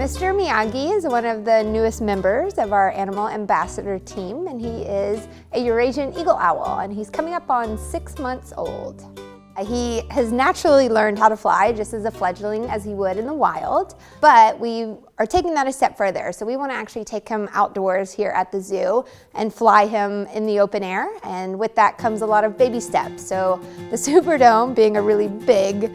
Mr. Miyagi is one of the newest members of our animal ambassador team, and he is a Eurasian eagle owl, and he's coming up on 6 months old. He has naturally learned how to fly just as a fledgling as he would in the wild, but we are taking that a step further. So we want to actually take him outdoors here at the zoo and fly him in the open air, and with that comes a lot of baby steps. So the Superdome, being a really big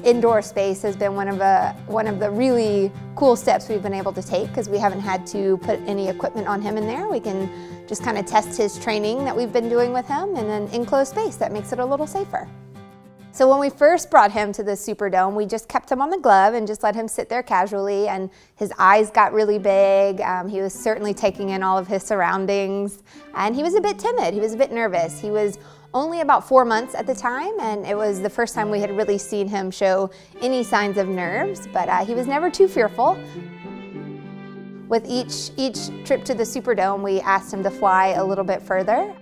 indoor space, has been one of the really cool steps we've been able to take, because we haven't had to put any equipment on him in there. We can just kind of test his training that we've been doing with him in an enclosed space that makes it a little safer. So when we first brought him to the Superdome, we just kept him on the glove and just let him sit there casually, and his eyes got really big. He was certainly taking in all of his surroundings, and he was a bit timid. He was a bit nervous. He was only about 4 months at the time, and it was the first time we had really seen him show any signs of nerves, but he was never too fearful. With each trip to the Superdome, we asked him to fly a little bit further.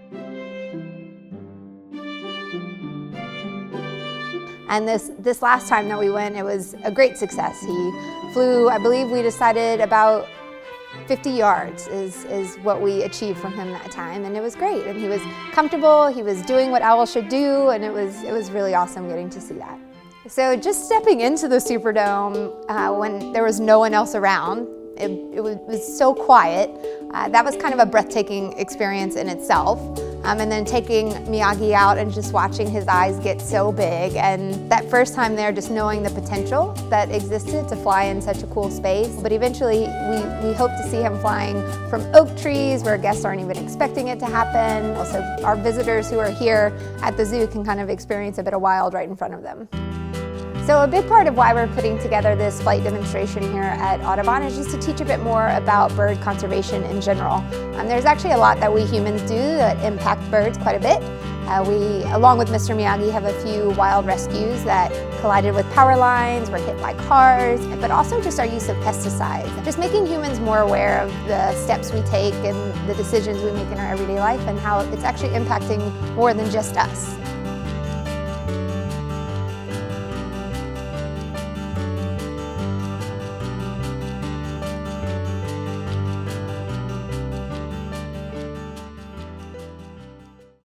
And this last time that we went, it was a great success. He flew, I believe we decided about 50 yards is what we achieved from him that time, and it was great. And he was comfortable, he was doing what owls should do, and it was really awesome getting to see that. So just stepping into the Superdome when there was no one else around, it was so quiet. That was kind of a breathtaking experience in itself. And then taking Miyagi out and just watching his eyes get so big, and that first time there, just knowing the potential that existed to fly in such a cool space. But eventually we hope to see him flying from oak trees where guests aren't even expecting it to happen. Also, our visitors who are here at the zoo can kind of experience a bit of wild right in front of them. So a big part of why we're putting together this flight demonstration here at Audubon is just to teach a bit more about bird conservation in general. There's actually a lot that we humans do that impact birds quite a bit. We, along with Mr. Miyagi, have a few wild rescues that collided with power lines, were hit by cars, but also just our use of pesticides. Just making humans more aware of the steps we take and the decisions we make in our everyday life, and how it's actually impacting more than just us.